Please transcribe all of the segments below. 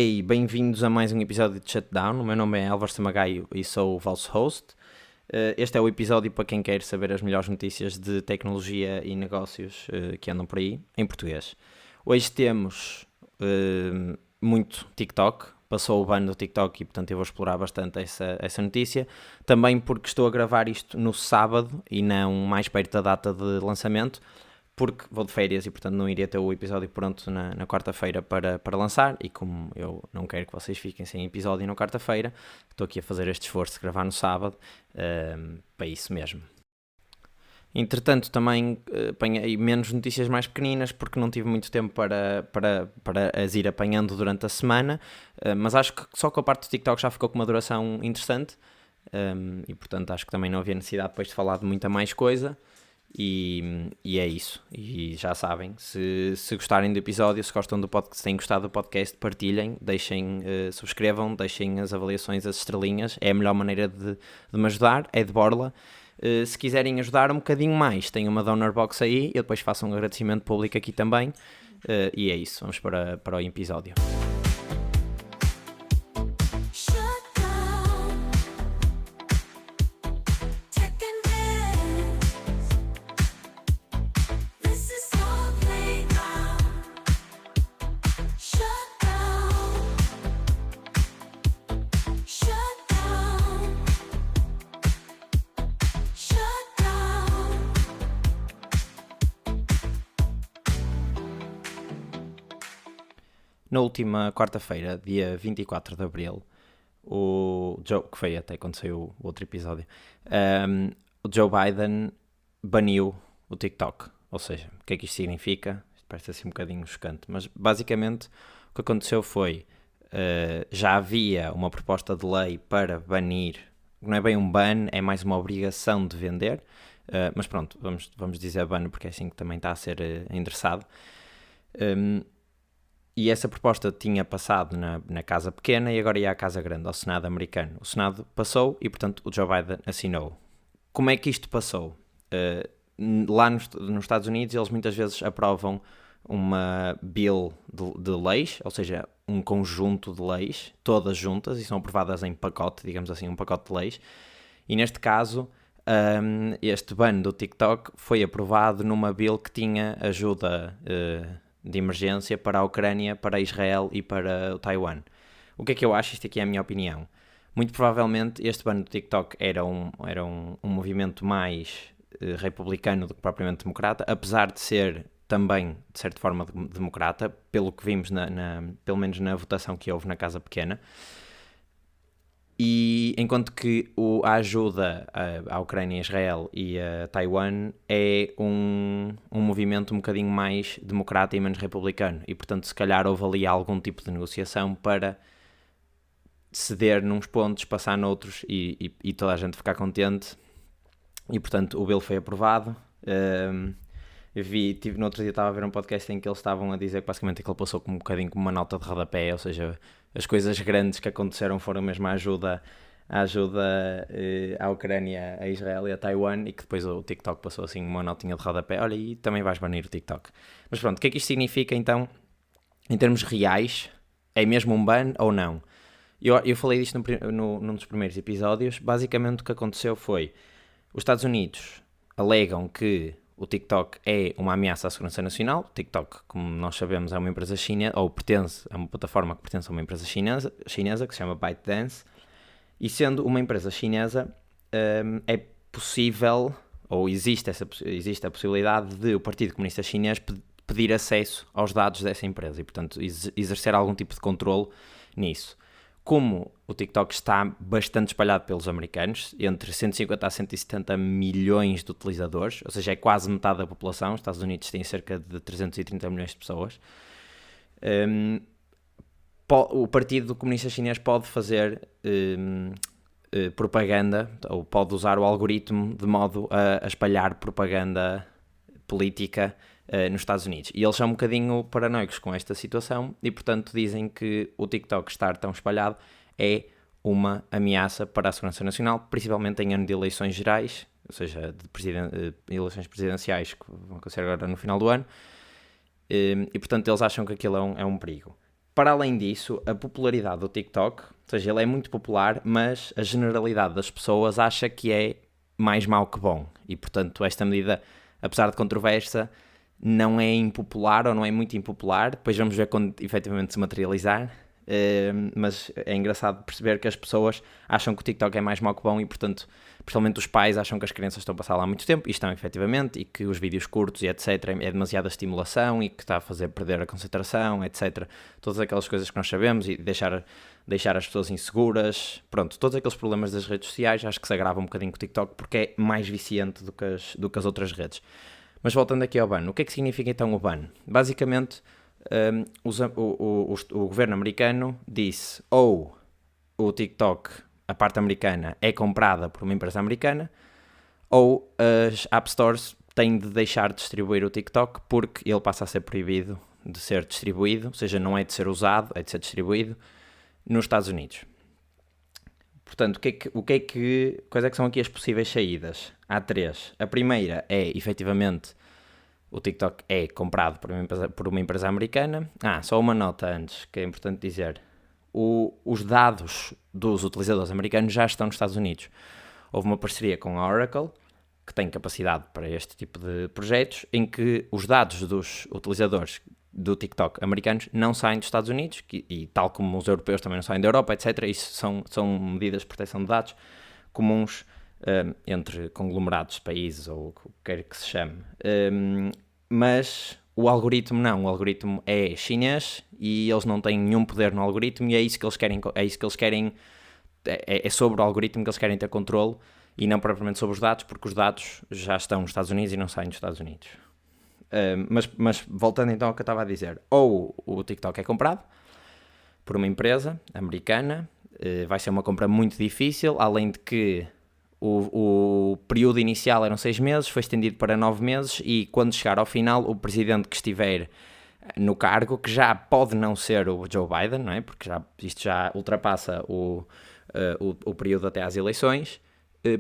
E bem-vindos a mais um episódio de Shutdown. O meu nome é Álvaro Samagaio e sou o vosso host. Este é o episódio para quem quer saber as melhores notícias de tecnologia e negócios que andam por aí, em português. Hoje temos muito TikTok. Passou o ban do TikTok e, portanto, eu vou explorar bastante essa notícia. Também porque estou a gravar isto no sábado e não mais perto da data de lançamento, porque vou de férias e, portanto, não iria ter o episódio pronto na quarta-feira para lançar. E como eu não quero que vocês fiquem sem episódio na quarta-feira, estou aqui a fazer este esforço de gravar no sábado, para isso mesmo. Entretanto, também apanhei menos notícias mais pequeninas, porque não tive muito tempo para as ir apanhando durante a semana, mas acho que só com a parte do TikTok já ficou com uma duração interessante, e, portanto, acho que também não havia necessidade depois de falar de muita mais coisa. E é isso. E já sabem, se gostarem do episódio, se gostam do podcast, se têm gostado do podcast, partilhem, deixem, subscrevam, deixem as avaliações, as estrelinhas. É a melhor maneira de me ajudar, é de borla. Se quiserem ajudar um bocadinho mais, tem uma donor box aí, eu depois faço um agradecimento público aqui também. E é isso, vamos para o episódio. Na última quarta-feira, dia 24 de Abril, o Joe, que foi até quando saiu o outro episódio, o Joe Biden baniu o TikTok. Ou seja, o que é que isto significa? Isto parece assim um bocadinho chocante, mas basicamente o que aconteceu foi, já havia uma proposta de lei para banir, não é bem um ban, é mais uma obrigação de vender, mas pronto, vamos dizer ban porque é assim que também está a ser endereçado. E essa proposta tinha passado na Casa Pequena e agora ia à Casa Grande, ao Senado americano. O Senado passou e, portanto, o Joe Biden assinou. Como é que isto passou? Lá nos Estados Unidos, eles muitas vezes aprovam uma bill de leis, ou seja, um conjunto de leis, todas juntas, e são aprovadas em pacote, digamos assim, um pacote de leis. E neste caso, este ban do TikTok foi aprovado numa bill que tinha ajuda de emergência para a Ucrânia, para Israel e para o Taiwan. O que é que eu acho? Isto aqui é a minha opinião. Muito provavelmente este ban do TikTok era um movimento mais republicano do que propriamente democrata, apesar de ser também, de certa forma, democrata, pelo que vimos, pelo menos na votação que houve na Casa Pequena. E enquanto que a ajuda à Ucrânia, Israel e a Taiwan é um movimento um bocadinho mais democrata e menos republicano. E, portanto, se calhar houve ali algum tipo de negociação para ceder nos pontos, passar noutros e toda a gente ficar contente. E, portanto, o bill foi aprovado. No outro dia estava a ver um podcast em que eles estavam a dizer que basicamente aquilo passou um bocadinho como uma nota de rodapé, ou seja, as coisas grandes que aconteceram foram mesmo a ajuda à Ucrânia, a Israel e a Taiwan, e que depois o TikTok passou assim uma notinha de rodapé. Olha, e também vais banir o TikTok. Mas pronto, o que é que isto significa então, em termos reais? É mesmo um ban ou não? Eu falei disto num dos primeiros episódios. Basicamente o que aconteceu foi, os Estados Unidos alegam que o TikTok é uma ameaça à segurança nacional. O TikTok, como nós sabemos, é uma empresa chinesa, ou é uma plataforma que pertence a uma empresa chinesa que se chama ByteDance. E sendo uma empresa chinesa, é possível, ou existe a possibilidade de o Partido Comunista Chinês pedir acesso aos dados dessa empresa e, portanto, exercer algum tipo de controle nisso. Como o TikTok está bastante espalhado pelos americanos, entre 150 a 170 milhões de utilizadores, ou seja, é quase metade da população. Os Estados Unidos têm cerca de 330 milhões de pessoas. O Partido Comunista Chinês pode fazer propaganda, ou pode usar o algoritmo de modo a espalhar propaganda política nos Estados Unidos. E eles são um bocadinho paranoicos com esta situação e, portanto, dizem que o TikTok estar tão espalhado é uma ameaça para a segurança nacional, principalmente em ano de eleições gerais, ou seja, de eleições presidenciais que vão acontecer agora no final do ano, e portanto eles acham que aquilo é um perigo. para além disso, a popularidade do TikTok, ou seja, ele é muito popular, mas a generalidade das pessoas acha que é mais mau que bom. E, portanto, esta medida, apesar de controversa, não é impopular ou não é muito impopular. Depois vamos ver quando efetivamente se materializar. Mas é engraçado perceber que as pessoas acham que o TikTok é mais mau que bom e, portanto, principalmente os pais acham que as crianças estão a passar lá há muito tempo, e estão efetivamente, e que os vídeos curtos e etc. é demasiada estimulação e que está a fazer perder a concentração, etc. Todas aquelas coisas que nós sabemos e deixar as pessoas inseguras, pronto, todos aqueles problemas das redes sociais acho que se agrava um bocadinho com o TikTok porque é mais viciante do que as outras redes. Mas voltando aqui ao ban, o que é que significa então o ban? Basicamente, o governo americano disse ou o TikTok, a parte americana, é comprada por uma empresa americana, ou as App Stores têm de deixar de distribuir o TikTok porque ele passa a ser proibido de ser distribuído, ou seja, não é de ser usado, é de ser distribuído nos Estados Unidos. Portanto, quais é que são aqui as possíveis saídas? Há 3. A primeira é, efetivamente, o TikTok é comprado por uma empresa americana. Só uma nota antes, que é importante dizer. Os dados dos utilizadores americanos já estão nos Estados Unidos. Houve uma parceria com a Oracle, que tem capacidade para este tipo de projetos, em que os dados dos utilizadores do TikTok americanos não saem dos Estados Unidos, e tal como os europeus também não saem da Europa, etc. Isso são medidas de proteção de dados comuns entre conglomerados de países ou o que quer que se chame. Mas o algoritmo não, o algoritmo é chinês e eles não têm nenhum poder no algoritmo, e é isso que eles querem, é sobre o algoritmo que eles querem ter controle e não propriamente sobre os dados, porque os dados já estão nos Estados Unidos e não saem dos Estados Unidos. Mas voltando então ao que eu estava a dizer, ou o TikTok é comprado por uma empresa americana, vai ser uma compra muito difícil, além de que o período inicial eram 6 meses, foi estendido para 9 meses, e quando chegar ao final, o presidente que estiver no cargo, que já pode não ser o Joe Biden, não é? Porque isto já ultrapassa o período até às eleições,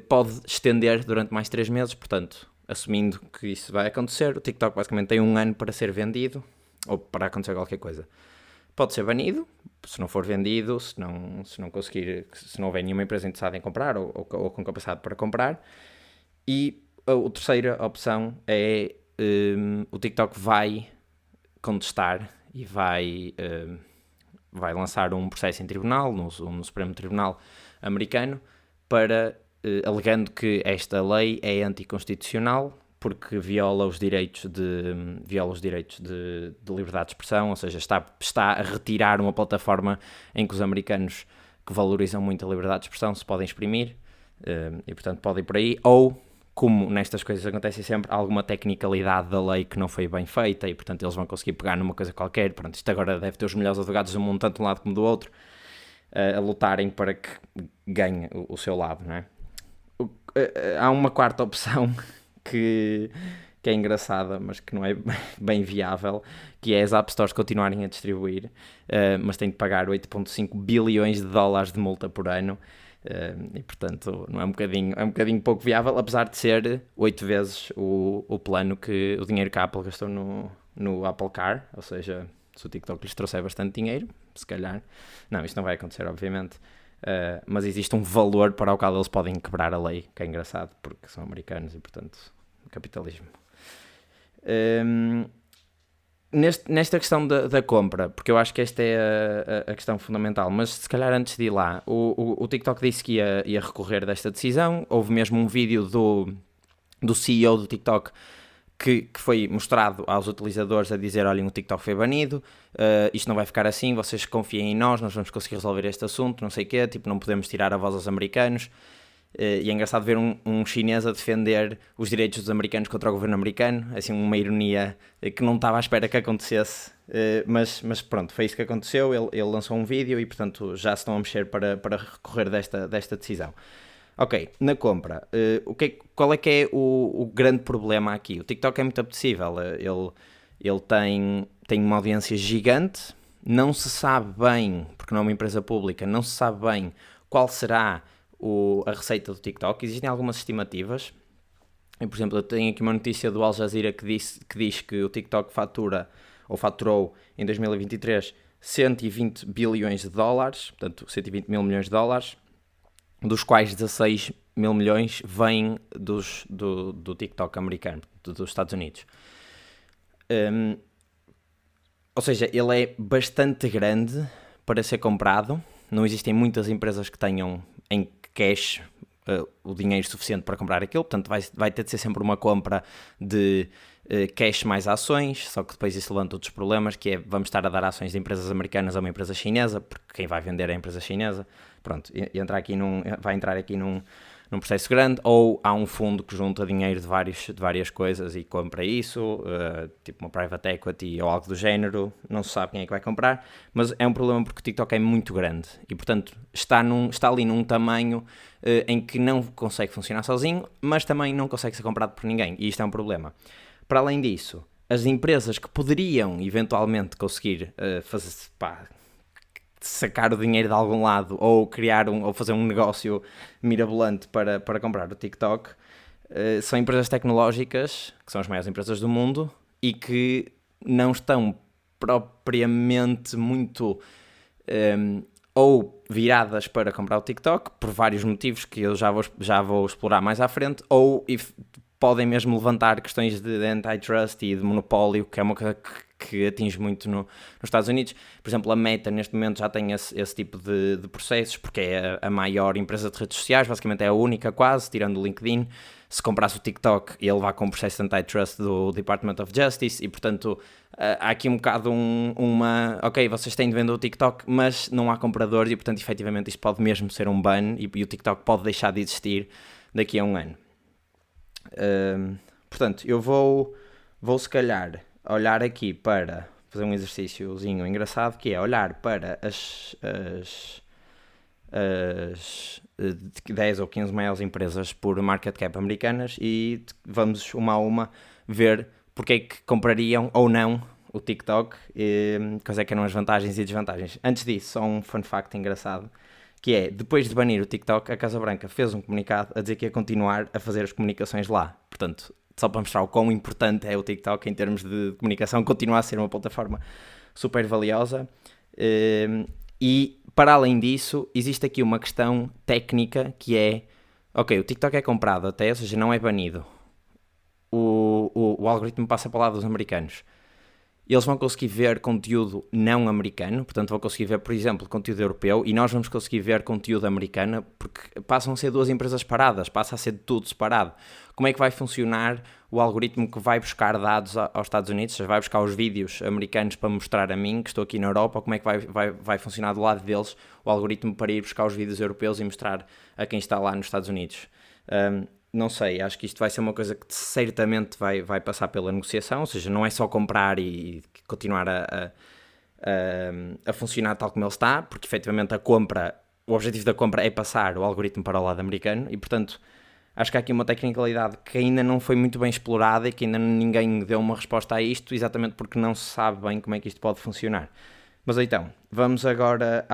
pode estender durante mais 3 meses, portanto, assumindo que isso vai acontecer, o TikTok basicamente tem 1 ano para ser vendido, ou para acontecer qualquer coisa. Pode ser banido, se não for vendido, se não conseguir, se não houver nenhuma empresa interessada em comprar ou com capacidade para comprar. E a terceira opção é o TikTok vai contestar e vai lançar um processo em tribunal, no Supremo Tribunal americano, alegando que esta lei é anticonstitucional porque viola os direitos de liberdade de expressão, ou seja, está a retirar uma plataforma em que os americanos, que valorizam muito a liberdade de expressão, se podem exprimir, e portanto pode ir por aí, ou, como nestas coisas acontece sempre, alguma tecnicalidade da lei que não foi bem feita, e portanto eles vão conseguir pegar numa coisa qualquer. Pronto, isto agora deve ter os melhores advogados do mundo, tanto de um lado como do outro, a lutarem para que ganhe o seu lado, não é? Há uma quarta opção que é engraçada, mas que não é bem viável, que é as App Stores continuarem a distribuir, mas têm de pagar 8,5 bilhões de dólares de multa por ano, e portanto não é um bocadinho pouco viável, apesar de ser 8 vezes o plano o dinheiro que a Apple gastou no Apple Car, ou seja, se o TikTok lhes trouxer bastante dinheiro, se calhar, não, isto não vai acontecer obviamente, mas existe um valor para o qual eles podem quebrar a lei, que é engraçado, porque são americanos e portanto capitalismo. Nesta questão da compra, porque eu acho que esta é a questão fundamental, mas se calhar antes de ir lá, o TikTok disse que ia recorrer desta decisão. Houve mesmo um vídeo do CEO do TikTok que foi mostrado aos utilizadores a dizer: olhem, o TikTok foi banido, isto não vai ficar assim, vocês confiem em nós vamos conseguir resolver este assunto, não sei o quê, tipo, não podemos tirar a voz aos americanos. E é engraçado ver um chinês a defender os direitos dos americanos contra o governo americano, assim, uma ironia que não estava à espera que acontecesse, mas pronto, foi isso que aconteceu. Ele lançou um vídeo e portanto já se estão a mexer para recorrer desta decisão. Ok, na compra, qual é que é o grande problema aqui? O TikTok é muito apetecível, ele tem uma audiência gigante, não se sabe bem, porque não é uma empresa pública, não se sabe bem qual será a receita do TikTok. Existem algumas estimativas, e, por exemplo, eu tenho aqui uma notícia do Al Jazeera que diz que o TikTok faturou em 2023 120 bilhões de dólares, portanto 120 mil milhões de dólares, dos quais 16 mil milhões vêm do TikTok americano, dos Estados Unidos. Ou seja, ele é bastante grande para ser comprado. Não existem muitas empresas que tenham em cash o dinheiro suficiente para comprar aquilo, portanto vai ter de ser sempre uma compra de cash mais ações, só que depois isso levanta outros problemas, que é vamos estar a dar ações de empresas americanas a uma empresa chinesa, porque quem vai vender é a empresa chinesa. Pronto, vai entrar aqui num processo grande, ou há um fundo que junta dinheiro de várias coisas e compra isso, tipo uma private equity ou algo do género, não se sabe quem é que vai comprar, mas é um problema porque o TikTok é muito grande e, portanto, está ali num tamanho em que não consegue funcionar sozinho, mas também não consegue ser comprado por ninguém, e isto é um problema. Para além disso, as empresas que poderiam eventualmente conseguir sacar o dinheiro de algum lado ou ou fazer um negócio mirabolante para comprar o TikTok, são empresas tecnológicas, que são as maiores empresas do mundo e que não estão propriamente muito ou viradas para comprar o TikTok, por vários motivos que eu já vou explorar mais à frente, ou podem mesmo levantar questões de antitrust e de monopólio, que é uma coisa que atinge muito nos Estados Unidos. Por exemplo, a Meta neste momento já tem esse tipo de processos, porque é a maior empresa de redes sociais, basicamente é a única quase, tirando o LinkedIn. Se comprasse o TikTok, ele vai com um processo de antitrust do Department of Justice e, portanto, há aqui um bocado ok, vocês têm de vender o TikTok, mas não há compradores e, portanto, efetivamente isto pode mesmo ser um ban e o TikTok pode deixar de existir daqui a um ano. Portanto, eu vou se calhar olhar aqui para fazer um exercíciozinho engraçado, que é olhar para as 10 ou 15 maiores empresas por market cap americanas e vamos uma a uma ver porque é que comprariam ou não o TikTok e quais é que eram as vantagens e desvantagens. Antes disso, só um fun fact engraçado, que é, depois de banir o TikTok, a Casa Branca fez um comunicado a dizer que ia continuar a fazer as comunicações lá. Portanto, só para mostrar o quão importante é o TikTok em termos de comunicação, continua a ser uma plataforma super valiosa. E, para além disso, existe aqui uma questão técnica que é, ok, o TikTok é comprado até, ou seja, não é banido. O algoritmo passa para o lado dos americanos. Eles vão conseguir ver conteúdo não americano, portanto vão conseguir ver, por exemplo, conteúdo europeu, e nós vamos conseguir ver conteúdo americano, porque passam a ser duas empresas separadas, passa a ser tudo separado. Como é que vai funcionar o algoritmo que vai buscar dados aos Estados Unidos, ou seja, vai buscar os vídeos americanos para mostrar a mim, que estou aqui na Europa, como é que vai funcionar do lado deles o algoritmo para ir buscar os vídeos europeus e mostrar a quem está lá nos Estados Unidos? Não sei, acho que isto vai ser uma coisa que certamente vai passar pela negociação, ou seja, não é só comprar e continuar a funcionar tal como ele está, porque efetivamente o objetivo da compra é passar o algoritmo para o lado americano e, portanto, acho que há aqui uma tecnicalidade que ainda não foi muito bem explorada e que ainda ninguém deu uma resposta a isto, exatamente porque não se sabe bem como é que isto pode funcionar. Mas então, vamos agora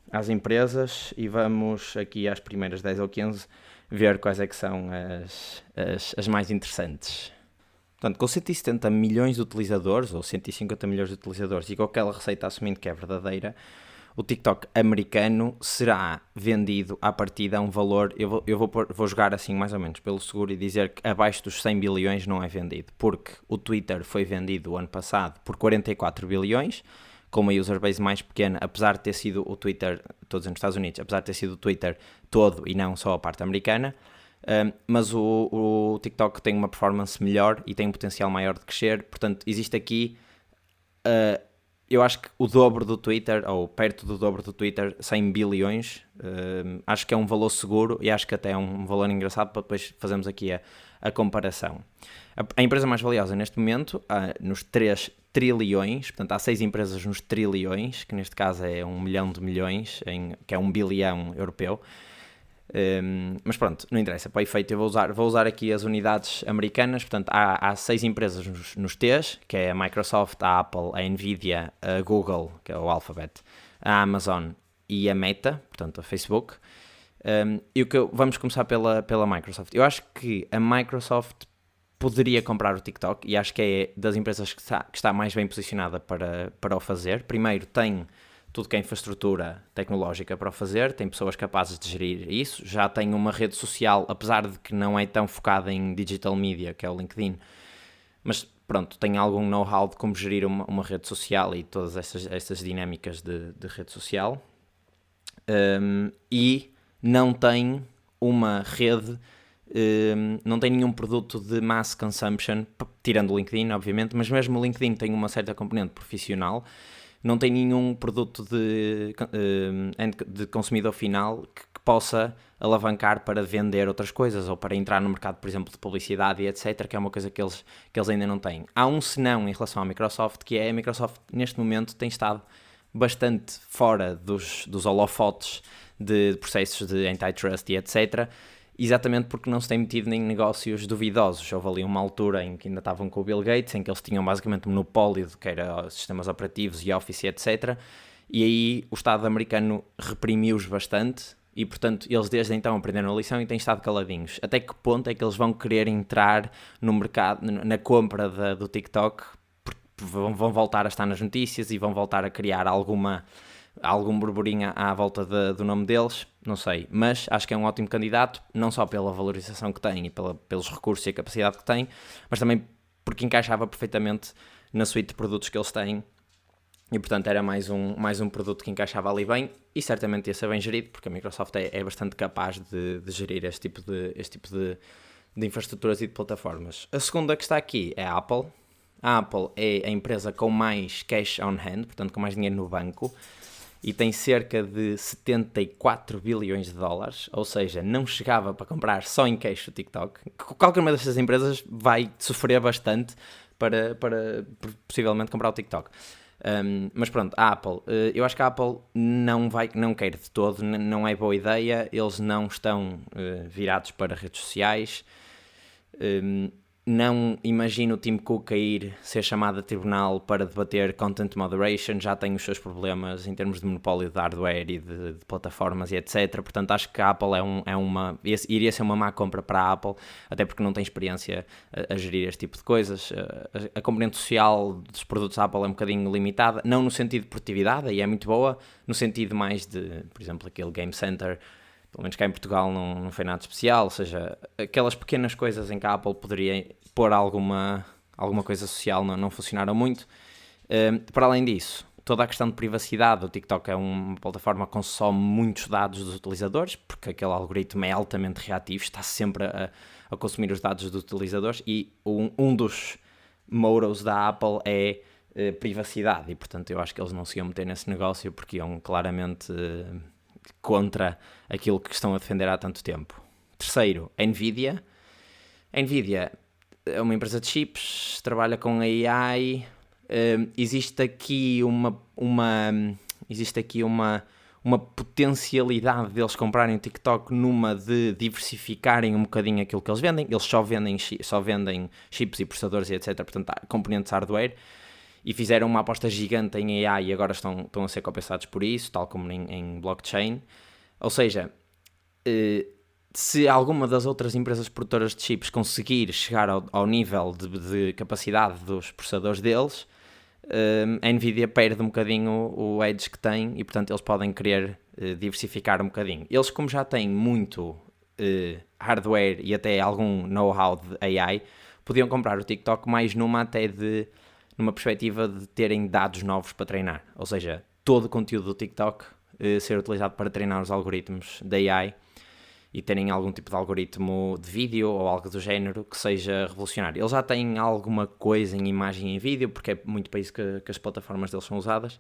às empresas e vamos aqui às primeiras 10 ou 15 ver quais é que são as mais interessantes. Portanto, com 170 milhões de utilizadores, ou 150 milhões de utilizadores, e com aquela receita assumindo que é verdadeira, o TikTok americano será vendido à partida a um valor, eu vou jogar assim mais ou menos pelo seguro e dizer que abaixo dos 100 bilhões não é vendido, porque o Twitter foi vendido o ano passado por 44 bilhões, com uma user base mais pequena, apesar de ter sido o Twitter, todos nos Estados Unidos, apesar de ter sido o Twitter todo e não só a parte americana, mas o TikTok tem uma performance melhor e tem um potencial maior de crescer, portanto existe aqui, eu acho que o dobro do Twitter, ou perto do dobro do Twitter, 100 bilhões, acho que é um valor seguro e acho que até é um valor engraçado para depois fazermos aqui a comparação. A empresa mais valiosa neste momento, nos 3 trilhões, portanto há 6 empresas nos trilhões, que neste caso é 1 milhão de milhões, que é 1 bilhão europeu. Mas pronto, não interessa, para o efeito eu vou usar aqui as unidades americanas, portanto há 6 empresas nos T's, que é a Microsoft, a Apple, a Nvidia, a Google, que é o Alphabet, a Amazon e a Meta, portanto a Facebook. Vamos começar pela Microsoft. Eu acho que a Microsoft poderia comprar o TikTok e acho que é das empresas que está mais bem posicionada para o fazer. Primeiro, tem tudo que é infraestrutura tecnológica para o fazer, tem pessoas capazes de gerir isso, já tem uma rede social, apesar de que não é tão focada em digital media, que é o LinkedIn, mas pronto, tem algum know-how de como gerir uma rede social e todas essas dinâmicas de rede social. E não tem uma rede, não tem nenhum produto de mass consumption, tirando o LinkedIn, obviamente, mas mesmo o LinkedIn tem uma certa componente profissional, não tem nenhum produto de consumidor final que possa alavancar para vender outras coisas ou para entrar no mercado, por exemplo, de publicidade e etc., que é uma coisa que eles ainda não têm. Há um senão em relação à Microsoft, que é a Microsoft neste momento tem estado bastante fora dos holofotes de processos de antitrust e etc., exatamente porque não se tem metido em negócios duvidosos. Houve ali uma altura em que ainda estavam com o Bill Gates, em que eles tinham basicamente um monopólio do que era sistemas operativos e Office, etc. E aí o Estado americano reprimiu-os bastante e, portanto, eles desde então aprenderam a lição e têm estado caladinhos. Até que ponto é que eles vão querer entrar no mercado, na compra do TikTok, porque vão voltar a estar nas notícias e vão voltar a criar algum burburinho à volta do nome deles, não sei, mas acho que é um ótimo candidato, não só pela valorização que tem e pelos recursos e a capacidade que tem, mas também porque encaixava perfeitamente na suite de produtos que eles têm e, portanto, era mais um produto que encaixava ali bem e certamente ia ser bem gerido, porque a Microsoft é bastante capaz de gerir este tipo de infraestruturas e de plataformas. A segunda que está aqui é a Apple. A Apple é a empresa com mais cash on hand, portanto, com mais dinheiro no banco, e tem cerca de 74 bilhões de dólares, ou seja, não chegava para comprar só em cash o TikTok. Qualquer uma destas empresas vai sofrer bastante para possivelmente comprar o TikTok. Mas pronto, a Apple, eu acho que a Apple não quer de todo, não é boa ideia, eles não estão virados para redes sociais. Não imagino o Tim Cook a ser chamado a tribunal para debater content moderation, já tem os seus problemas em termos de monopólio de hardware e de plataformas e etc. Portanto, acho que a Apple iria ser uma má compra para a Apple, até porque não tem experiência a gerir este tipo de coisas. A componente social dos produtos da Apple é um bocadinho limitada, não no sentido de produtividade, aí é muito boa, no sentido mais de, por exemplo, aquele Game Center. Pelo menos cá em Portugal não foi nada especial, ou seja, aquelas pequenas coisas em que a Apple poderia pôr alguma coisa social não funcionaram muito. Para além disso, toda a questão de privacidade, o TikTok é uma plataforma que consome muitos dados dos utilizadores, porque aquele algoritmo é altamente reativo, está sempre a consumir os dados dos utilizadores e um dos motos da Apple é privacidade e, portanto, eu acho que eles não se iam meter nesse negócio porque iam claramente contra aquilo que estão a defender há tanto tempo. Terceiro, a Nvidia. A Nvidia é uma empresa de chips, trabalha com AI. Existe aqui uma potencialidade deles comprarem o TikTok numa de diversificarem um bocadinho aquilo que eles vendem. Eles só vendem chips e processadores e etc. Portanto, há componentes hardware. E fizeram uma aposta gigante em AI e agora estão a ser compensados por isso, tal como em blockchain. Ou seja, se alguma das outras empresas produtoras de chips conseguir chegar ao nível de capacidade dos processadores deles, a Nvidia perde um bocadinho o edge que tem e, portanto, eles podem querer diversificar um bocadinho. Eles, como já têm muito hardware e até algum know-how de AI, podiam comprar o TikTok mais numa perspectiva de terem dados novos para treinar. Ou seja, todo o conteúdo do TikTok ser utilizado para treinar os algoritmos da AI e terem algum tipo de algoritmo de vídeo ou algo do género que seja revolucionário. Eles já têm alguma coisa em imagem e em vídeo, porque é muito para isso que as plataformas deles são usadas.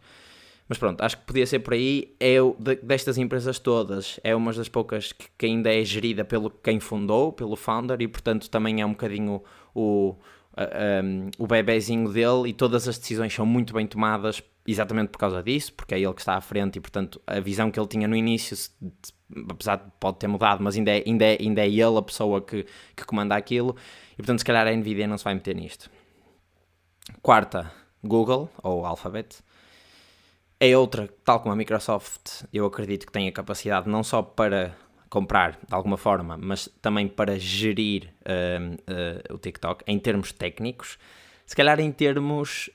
Mas pronto, acho que podia ser por aí. Destas empresas todas, é uma das poucas que ainda é gerida pelo quem fundou, pelo founder, e portanto também é um bocadinho o bebezinho dele, e todas as decisões são muito bem tomadas exatamente por causa disso, porque é ele que está à frente e, portanto, a visão que ele tinha no início, apesar de pode ter mudado, mas ainda é ele a pessoa que comanda aquilo, e, portanto, se calhar a Nvidia não se vai meter nisto. Quarta, Google, ou Alphabet. É outra, tal como a Microsoft, eu acredito que tem a capacidade não só para comprar de alguma forma, mas também para gerir o TikTok em termos técnicos, se calhar em termos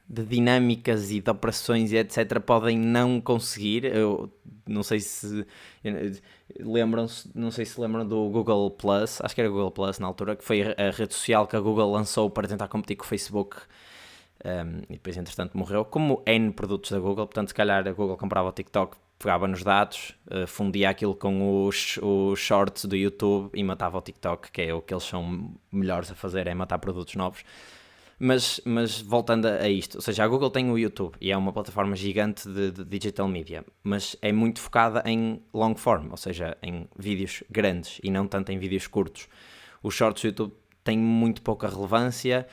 de dinâmicas e de operações e etc. podem não conseguir. Eu não sei se lembram-se, não sei se lembram do Google Plus, acho que era Google Plus na altura, que foi a rede social que a Google lançou para tentar competir com o Facebook. E depois entretanto morreu, como N produtos da Google. Portanto, se calhar a Google comprava o TikTok, pegava nos dados, fundia aquilo com os shorts do YouTube e matava o TikTok, que é o que eles são melhores a fazer, é matar produtos novos. Mas voltando a isto, ou seja, a Google tem o YouTube e é uma plataforma gigante de digital media, mas é muito focada em long form, ou seja, em vídeos grandes e não tanto em vídeos curtos. Os shorts do YouTube têm muito pouca relevância.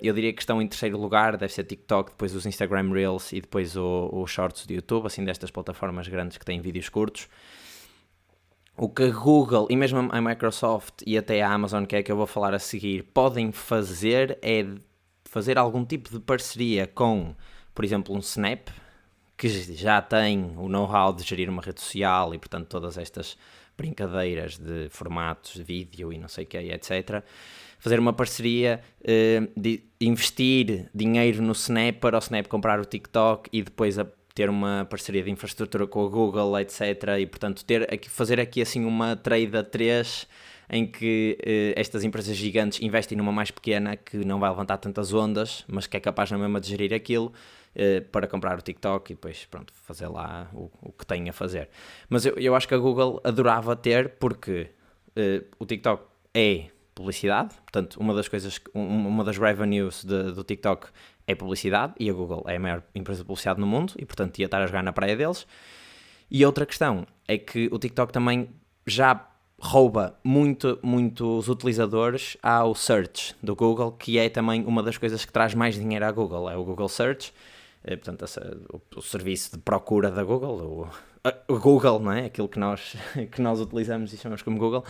Eu diria que estão em terceiro lugar, deve ser TikTok, depois os Instagram Reels e depois os shorts do YouTube, assim, destas plataformas grandes que têm vídeos curtos. O que a Google e mesmo a Microsoft e até a Amazon, que é a que eu vou falar a seguir, podem fazer é fazer algum tipo de parceria com, por exemplo, um Snap, que já tem o know-how de gerir uma rede social e, portanto, todas estas brincadeiras de formatos de vídeo e não sei o que, etc. Fazer uma parceria, de investir dinheiro no Snap para o Snap comprar o TikTok e depois ter uma parceria de infraestrutura com a Google, etc. E, portanto, fazer aqui assim uma trade a 3 em que estas empresas gigantes investem numa mais pequena que não vai levantar tantas ondas, mas que é capaz na mesma de gerir aquilo para comprar o TikTok e depois, pronto, fazer lá o que tem a fazer. Mas eu acho que a Google adorava ter, porque o TikTok é publicidade, portanto, uma das coisas, uma das revenues do TikTok é publicidade, e a Google é a maior empresa de publicidade no mundo, e portanto ia estar a jogar na praia deles. E outra questão é que o TikTok também já rouba muitos utilizadores ao search do Google, que é também uma das coisas que traz mais dinheiro à Google, é o Google Search, portanto o serviço de procura da Google, o Google, não é? Aquilo que nós utilizamos e chamamos como Google.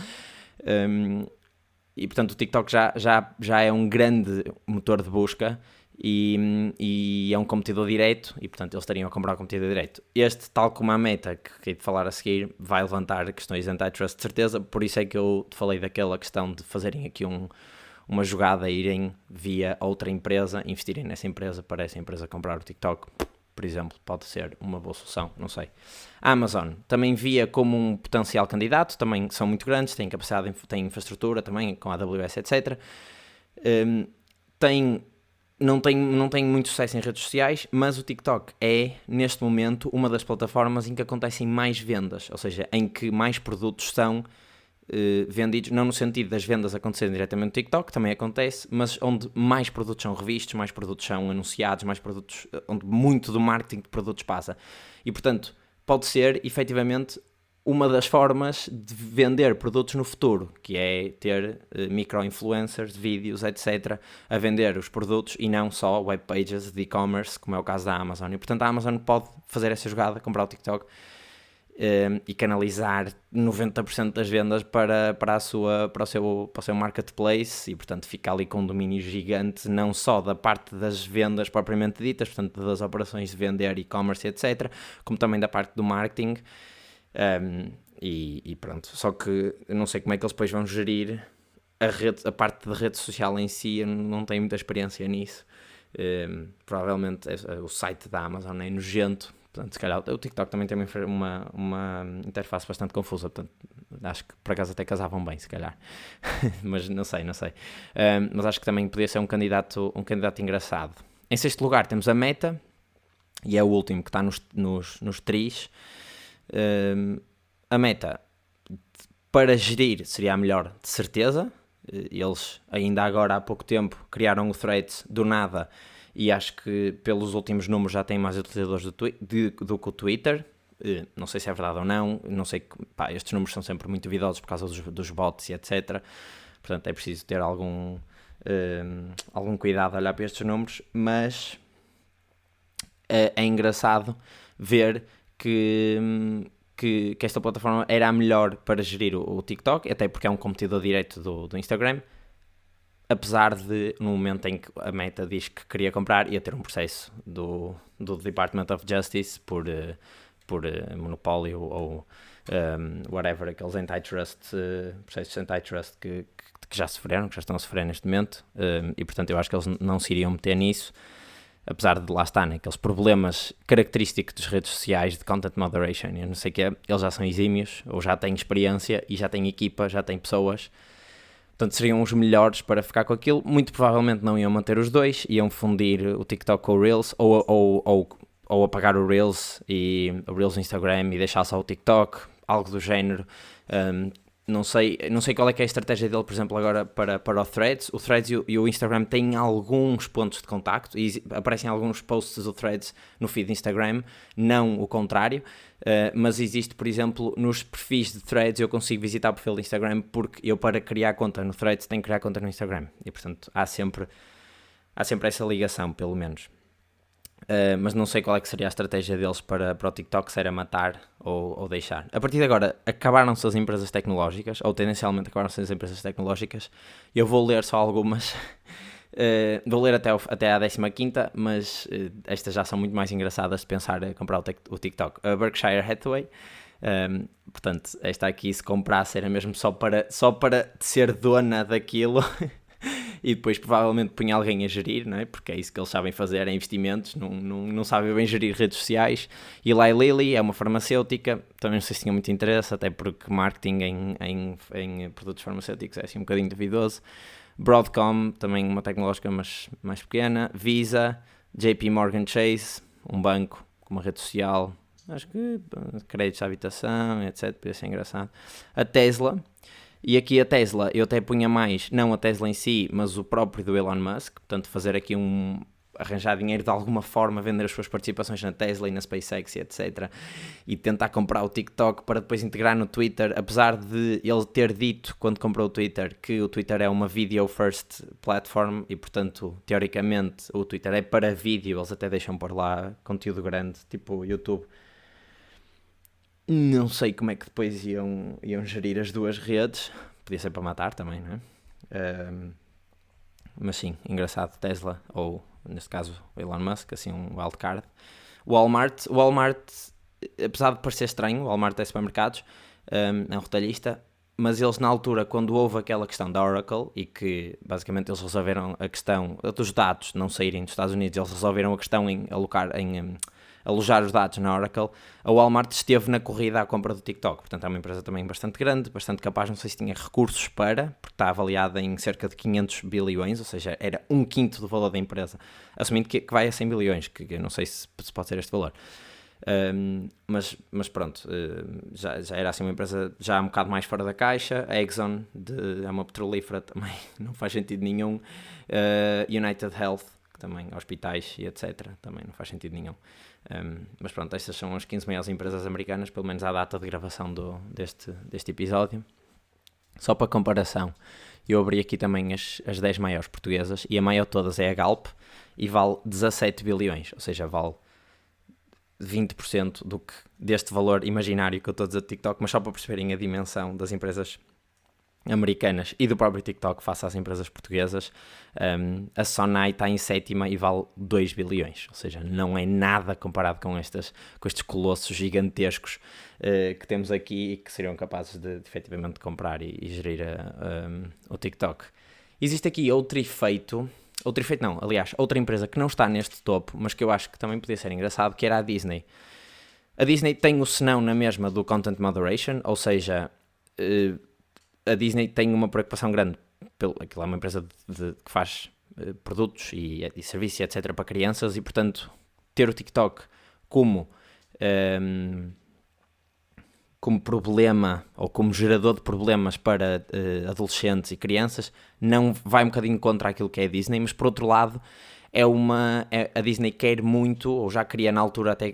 E portanto o TikTok já é um grande motor de busca e é um competidor direto, e portanto eles estariam a comprar o competidor direto. Este, tal como a Meta, que acabei de falar a seguir, vai levantar questões de antitrust de certeza, por isso é que eu te falei daquela questão de fazerem aqui uma jogada, irem via outra empresa, investirem nessa empresa para essa empresa comprar o TikTok, por exemplo, pode ser uma boa solução, não sei. A Amazon também via como um potencial candidato, também são muito grandes, têm capacidade, têm infraestrutura também, com a AWS, etc. Não tem muito sucesso em redes sociais, mas o TikTok é, neste momento, uma das plataformas em que acontecem mais vendas, ou seja, em que mais produtos são vendidos, não no sentido das vendas acontecerem diretamente no TikTok, também acontece, mas onde mais produtos são revistos, mais produtos são anunciados, mais produtos, onde muito do marketing de produtos passa. E, portanto, pode ser, efetivamente, uma das formas de vender produtos no futuro, que é ter micro-influencers, vídeos, etc., a vender os produtos e não só web pages de e-commerce, como é o caso da Amazon. E, portanto, a Amazon pode fazer essa jogada, comprar o TikTok e canalizar 90% das vendas para o seu marketplace, e, portanto, fica ali com um domínio gigante, não só da parte das vendas propriamente ditas, portanto, das operações de vender, e-commerce, etc., como também da parte do marketing. E pronto, só que eu não sei como é que eles depois vão gerir a parte da rede social em si, eu não tenho muita experiência nisso. Provavelmente o site da Amazon é nojento, portanto, se calhar o TikTok também tem uma interface bastante confusa, portanto, acho que por acaso até casavam bem, se calhar. Mas não sei. Mas acho que também podia ser um candidato engraçado. Em sexto lugar temos a Meta, e é o último que está nos tris. A Meta, para gerir, seria a melhor, de certeza. Eles, ainda agora, há pouco tempo, criaram o Threads do nada, e acho que pelos últimos números já têm mais utilizadores do que o Twitter. Não sei se é verdade ou não sei, estes números são sempre muito duvidosos por causa dos bots e etc. Portanto, é preciso ter algum cuidado a olhar para estes números, mas é engraçado ver que esta plataforma era a melhor para gerir o TikTok, até porque é um competidor direto do Instagram, apesar de, no momento em que a Meta diz que queria comprar, ia ter um processo do Department of Justice por monopólio ou whatever, aqueles processos antitrust que já sofreram, que já estão a sofrer neste momento, e portanto eu acho que eles não se iriam meter nisso, apesar de lá estar, né, aqueles problemas característicos das redes sociais de content moderation, eu não sei o que é, eles já são exímios, ou já têm experiência, e já têm equipa, já têm pessoas, portanto seriam os melhores para ficar com aquilo. Muito provavelmente não iam manter os dois, iam fundir o TikTok com o Reels, ou apagar o Reels no Instagram e deixar só o TikTok, algo do género. Não sei qual é que é a estratégia dele, por exemplo, agora para o Threads. O Threads e o Instagram têm alguns pontos de contacto e aparecem alguns posts do Threads no feed do Instagram, não o contrário, mas existe, por exemplo, nos perfis de Threads eu consigo visitar o perfil do Instagram porque eu, para criar conta no Threads, tenho que criar conta no Instagram e, portanto, há sempre essa ligação, pelo menos. Mas não sei qual é que seria a estratégia deles para o TikTok, se era matar ou deixar. A partir de agora, acabaram-se as empresas tecnológicas, ou tendencialmente acabaram-se as empresas tecnológicas. Eu vou ler só algumas, vou ler até à 15ª, mas estas já são muito mais engraçadas de pensar a comprar o TikTok. A Berkshire Hathaway, portanto, esta aqui, se comprasse, era mesmo só para ser dona daquilo. E depois provavelmente punha alguém a gerir, não é? Porque é isso que eles sabem fazer, é investimentos, não sabem bem gerir redes sociais. Eli Lilly é uma farmacêutica, também não sei se tinha muito interesse, até porque marketing em produtos farmacêuticos é assim um bocadinho duvidoso. Broadcom, também uma tecnológica mas mais pequena. Visa, JP Morgan Chase, um banco com uma rede social, acho que créditos à habitação, etc, podia ser engraçado. A Tesla. E aqui a Tesla, eu até punha mais, não a Tesla em si, mas o próprio do Elon Musk, portanto fazer aqui arranjar dinheiro de alguma forma, vender as suas participações na Tesla e na SpaceX e etc. E tentar comprar o TikTok para depois integrar no Twitter, apesar de ele ter dito, quando comprou o Twitter, que o Twitter é uma video first platform e, portanto, teoricamente, o Twitter é para vídeo, eles até deixam por lá conteúdo grande, tipo o YouTube. Não sei como é que depois iam gerir as duas redes. Podia ser para matar também, não é? Mas sim, engraçado. Tesla, ou neste caso Elon Musk, assim um wildcard. Walmart, apesar de parecer estranho, o Walmart é supermercados, é um retalhista, mas eles na altura, quando houve aquela questão da Oracle, e que basicamente eles resolveram a questão dos dados não saírem dos Estados Unidos, eles resolveram a questão em alojar os dados na Oracle, a Walmart esteve na corrida à compra do TikTok. Portanto, é uma empresa também bastante grande, bastante capaz, não sei se tinha recursos porque está avaliada em cerca de 500 bilhões, ou seja, era 1/5 do valor da empresa, assumindo que vai a 100 bilhões, que eu não sei se pode ser este valor. Mas pronto, já era assim uma empresa já um bocado mais fora da caixa. A Exxon é uma petrolífera, também não faz sentido nenhum. United Health, que também hospitais e etc, também não faz sentido nenhum. Mas pronto, estas são as 15 maiores empresas americanas, pelo menos à data de gravação deste episódio. Só para comparação, eu abri aqui também as 10 maiores portuguesas, e a maior de todas é a Galp, e vale 17 bilhões, ou seja, vale 20% deste valor imaginário que eu estou a dizer de TikTok, mas só para perceberem a dimensão das empresas americanas e do próprio TikTok face às empresas portuguesas. A Sonai está em 7ª e vale 2 bilhões, ou seja, não é nada comparado com estes colossos gigantescos que temos aqui e que seriam capazes de efetivamente comprar e gerir o TikTok. Existe aqui outra empresa que não está neste topo, mas que eu acho que também podia ser engraçado, que era a Disney. A Disney tem o senão na mesma do Content Moderation, ou seja, a Disney tem uma preocupação grande, aquilo é uma empresa que faz produtos e serviços, etc., para crianças, e portanto ter o TikTok como problema ou como gerador de problemas para adolescentes e crianças não vai um bocadinho contra aquilo que é a Disney, mas por outro lado a Disney quer muito, ou já queria na altura, até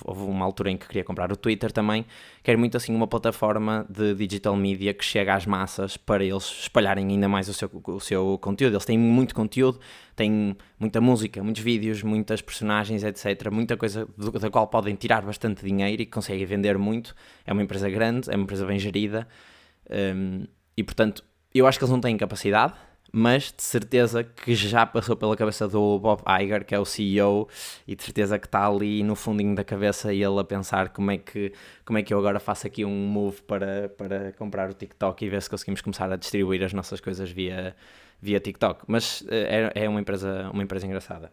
houve uma altura em que queria comprar o Twitter também, quer muito assim uma plataforma de digital media que chega às massas para eles espalharem ainda mais o seu conteúdo. Eles têm muito conteúdo, têm muita música, muitos vídeos, muitas personagens, etc. Muita coisa da qual podem tirar bastante dinheiro e que conseguem vender muito. É uma empresa grande, é uma empresa bem gerida, e portanto eu acho que eles não têm capacidade, mas de certeza que já passou pela cabeça do Bob Iger, que é o CEO, e de certeza que está ali no fundinho da cabeça ele a pensar como é que eu agora faço aqui um move para comprar o TikTok e ver se conseguimos começar a distribuir as nossas coisas via TikTok. Mas é uma empresa engraçada.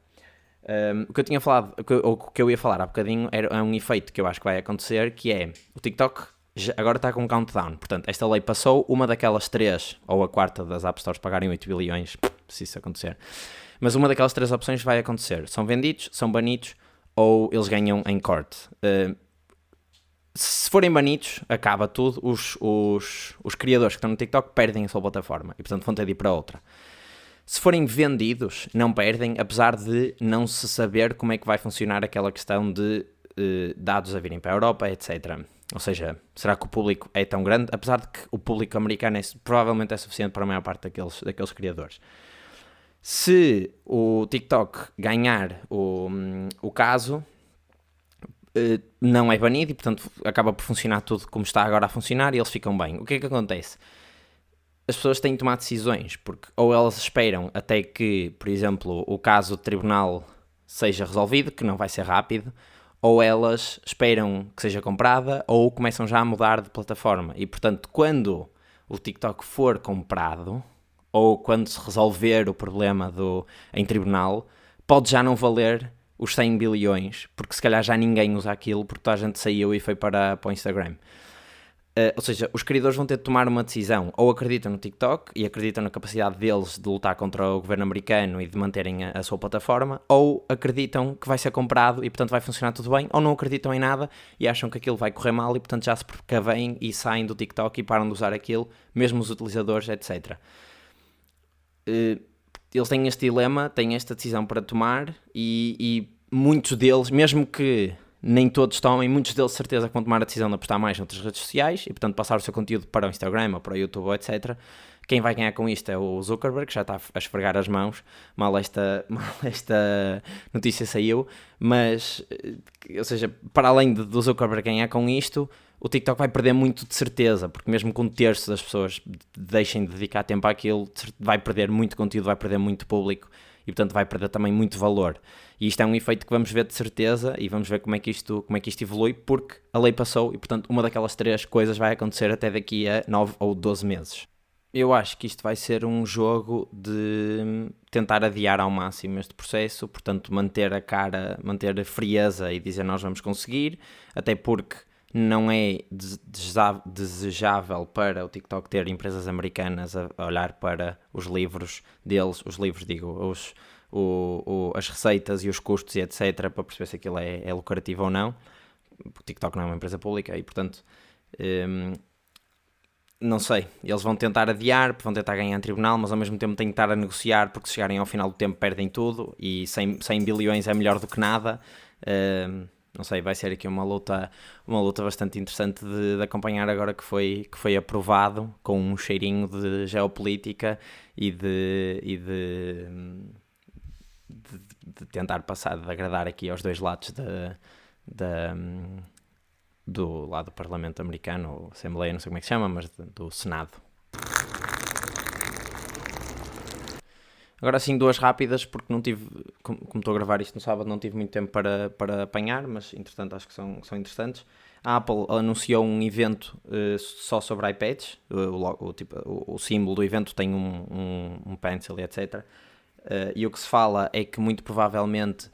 O que eu tinha falado, o que eu ia falar há bocadinho, é um efeito que eu acho que vai acontecer, que é o TikTok agora está com um countdown. Portanto, esta lei passou, uma daquelas 3, ou a quarta das App Stores pagarem 8 bilhões, se isso acontecer. Mas uma daquelas 3 opções vai acontecer. São vendidos, são banidos, ou eles ganham em corte. Se forem banidos, acaba tudo. Os criadores que estão no TikTok perdem a sua plataforma e, portanto, vão ter de ir para outra. Se forem vendidos, não perdem, apesar de não se saber como é que vai funcionar aquela questão de dados a virem para a Europa, etc. Ou seja, será que o público é tão grande? Apesar de que o público americano provavelmente é suficiente para a maior parte daqueles criadores. Se o TikTok ganhar o caso, não é banido e, portanto, acaba por funcionar tudo como está agora a funcionar e eles ficam bem. O que é que acontece? As pessoas têm de tomar decisões, porque ou elas esperam até que, por exemplo, o caso de tribunal seja resolvido, que não vai ser rápido, ou elas esperam que seja comprada, ou começam já a mudar de plataforma. E, portanto, quando o TikTok for comprado, ou quando se resolver o problema em tribunal, pode já não valer os 100 bilhões, porque se calhar já ninguém usa aquilo, porque toda a gente saiu e foi para o Instagram. Ou seja, os criadores vão ter de tomar uma decisão. Ou acreditam no TikTok e acreditam na capacidade deles de lutar contra o governo americano e de manterem a sua plataforma, ou acreditam que vai ser comprado e, portanto, vai funcionar tudo bem, ou não acreditam em nada e acham que aquilo vai correr mal e, portanto, já se precavem e saem do TikTok e param de usar aquilo, mesmo os utilizadores, etc. Eles têm este dilema, têm esta decisão para tomar e muitos deles, mesmo que nem todos tomem, muitos deles de certeza que vão tomar a decisão de apostar mais noutras redes sociais e, portanto, passar o seu conteúdo para o Instagram ou para o YouTube, etc. Quem vai ganhar com isto é o Zuckerberg, que já está a esfregar as mãos, mal esta notícia saiu, mas, ou seja, para além do Zuckerberg ganhar com isto, o TikTok vai perder muito de certeza, porque mesmo que um terço das pessoas deixem de dedicar tempo àquilo, vai perder muito conteúdo, vai perder muito público e, portanto, vai perder também muito valor. E isto é um efeito que vamos ver de certeza e vamos ver como é que isto evolui, porque a lei passou e, portanto, uma daquelas 3 coisas vai acontecer até daqui a 9 ou 12 meses. Eu acho que isto vai ser um jogo de tentar adiar ao máximo este processo, portanto, manter a cara, manter a frieza e dizer nós vamos conseguir, até porque não é desejável para o TikTok ter empresas americanas a olhar para os livros deles, as receitas e os custos e etc, para perceber se aquilo é lucrativo ou não. O TikTok não é uma empresa pública e, portanto, não sei, eles vão tentar adiar, vão tentar ganhar em tribunal, mas ao mesmo tempo têm que estar a negociar, porque se chegarem ao final do tempo perdem tudo e 100 bilhões é melhor do que nada. Não sei, vai ser aqui uma luta bastante interessante de acompanhar agora que foi aprovado, com um cheirinho de geopolítica e de tentar passar, de agradar aqui aos dois lados do lado do Parlamento americano, ou Assembleia, não sei como é que se chama, mas do Senado. Agora sim, 2 rápidas, porque não tive, como estou a gravar isto no sábado, não tive muito tempo para apanhar, mas entretanto acho que são interessantes. A Apple anunciou um evento só sobre iPads, o símbolo do evento tem um pencil, etc. E o que se fala é que muito provavelmente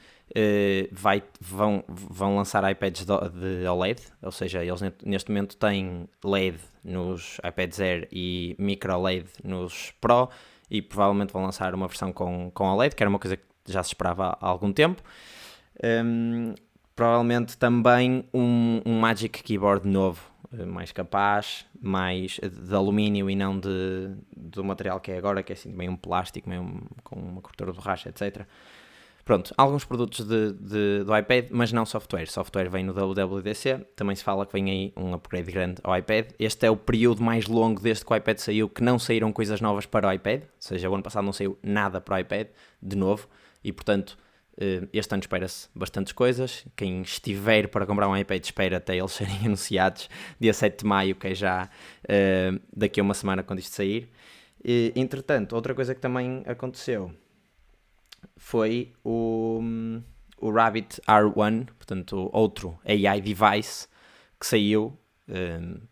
vão lançar iPads de OLED, ou seja, eles neste momento têm LED nos iPads Air e micro LED nos Pro, e provavelmente vão lançar uma versão com OLED, que era uma coisa que já se esperava há algum tempo. Provavelmente também um Magic Keyboard novo, mais capaz, mais de alumínio e não do material que é agora, que é assim meio um plástico, meio com uma cobertura de borracha, etc. Pronto, alguns produtos do iPad, mas não software. Software vem no WWDC, também se fala que vem aí um upgrade grande ao iPad. Este é o período mais longo desde que o iPad saiu, que não saíram coisas novas para o iPad, ou seja, o ano passado não saiu nada para o iPad, de novo, e portanto este ano espera-se bastantes coisas. Quem estiver para comprar um iPad espera até eles serem anunciados dia 7 de maio, que é já daqui a uma semana quando isto sair. Entretanto, outra coisa que também aconteceu foi o Rabbit R1, portanto outro AI device que saiu,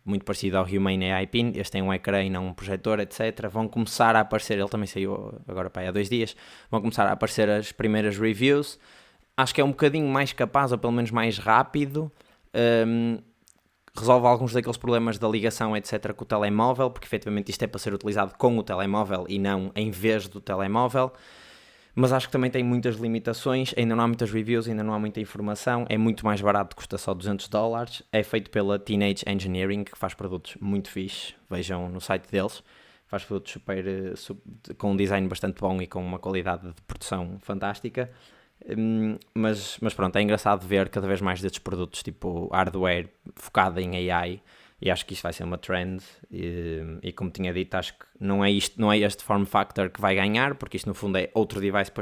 muito parecido ao Humane AI Pin. Este tem um ecrã e não um projetor, etc. Vão começar a aparecer, ele também saiu agora há 2 dias, vão começar a aparecer as primeiras reviews. Acho que é um bocadinho mais capaz, ou pelo menos mais rápido, resolve alguns daqueles problemas da ligação, etc., com o telemóvel, porque efetivamente isto é para ser utilizado com o telemóvel e não em vez do telemóvel. Mas acho que também tem muitas limitações, ainda não há muitas reviews, ainda não há muita informação, é muito mais barato, custa só $200, é feito pela Teenage Engineering, que faz produtos muito fixe, vejam no site deles, faz produtos com um design bastante bom e com uma qualidade de produção fantástica. Mas pronto, é engraçado ver cada vez mais destes produtos, tipo hardware focado em AI, e acho que isto vai ser uma trend, e como tinha dito, acho que não é este form factor que vai ganhar, porque isto no fundo é outro device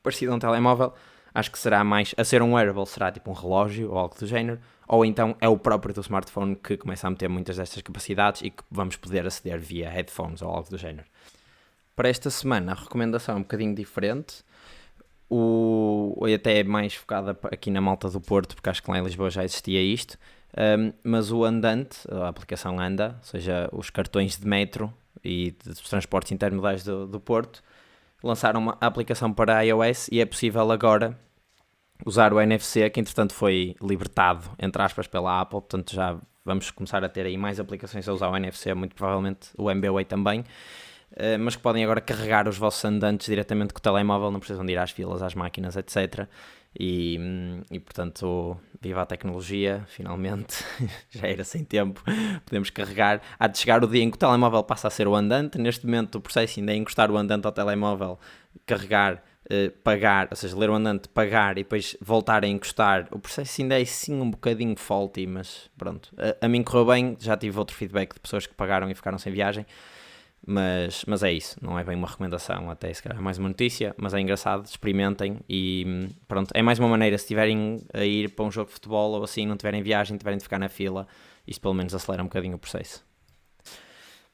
parecido a um telemóvel. Acho que será mais, a ser um wearable, será tipo um relógio ou algo do género, ou então é o próprio do smartphone que começa a meter muitas destas capacidades e que vamos poder aceder via headphones ou algo do género. Para esta semana a recomendação é um bocadinho diferente, até é mais focada aqui na malta do Porto, porque acho que lá em Lisboa já existia isto. Mas o Andante, a aplicação Anda, ou seja, os cartões de metro e dos transportes intermodais do Porto, lançaram uma aplicação para iOS e é possível agora usar o NFC, que entretanto foi libertado, entre aspas, pela Apple, portanto já vamos começar a ter aí mais aplicações a usar o NFC, muito provavelmente o MBWay também, mas que podem agora carregar os vossos andantes diretamente com o telemóvel, não precisam de ir às filas, às máquinas, etc. E portanto, viva a tecnologia, finalmente, já era sem tempo, podemos carregar. Há de chegar o dia em que o telemóvel passa a ser o andante. Neste momento o processo ainda é encostar o andante ao telemóvel, carregar, pagar, ou seja, ler o andante, pagar e depois voltar a encostar. O processo ainda é sim um bocadinho faulty, mas pronto, a mim correu bem. Já tive outro feedback de pessoas que pagaram e ficaram sem viagem. Mas é isso, não é bem uma recomendação, até se calhar é mais uma notícia, mas é engraçado, experimentem e pronto, é mais uma maneira, se estiverem a ir para um jogo de futebol ou assim, não tiverem viagem, tiverem de ficar na fila, isto pelo menos acelera um bocadinho o processo.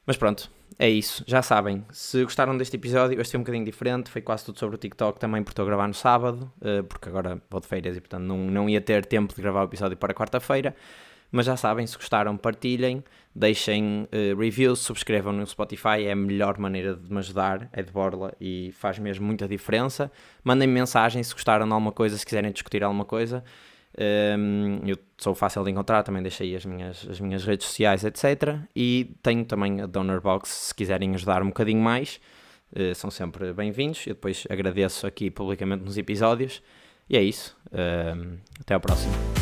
Mas pronto, é isso, já sabem, se gostaram deste episódio, este é um bocadinho diferente, foi quase tudo sobre o TikTok também, porque estou a gravar no sábado, porque agora vou de férias e portanto não ia ter tempo de gravar o episódio para quarta-feira. Mas já sabem, se gostaram, partilhem, deixem reviews, subscrevam no Spotify, é a melhor maneira de me ajudar, é de borla e faz mesmo muita diferença. Mandem-me mensagem se gostaram de alguma coisa, se quiserem discutir alguma coisa. Eu sou fácil de encontrar, também deixei as minhas redes sociais, etc. E tenho também a Donor Box, se quiserem ajudar um bocadinho mais, são sempre bem-vindos. Eu depois agradeço aqui publicamente nos episódios. E é isso, até ao próximo.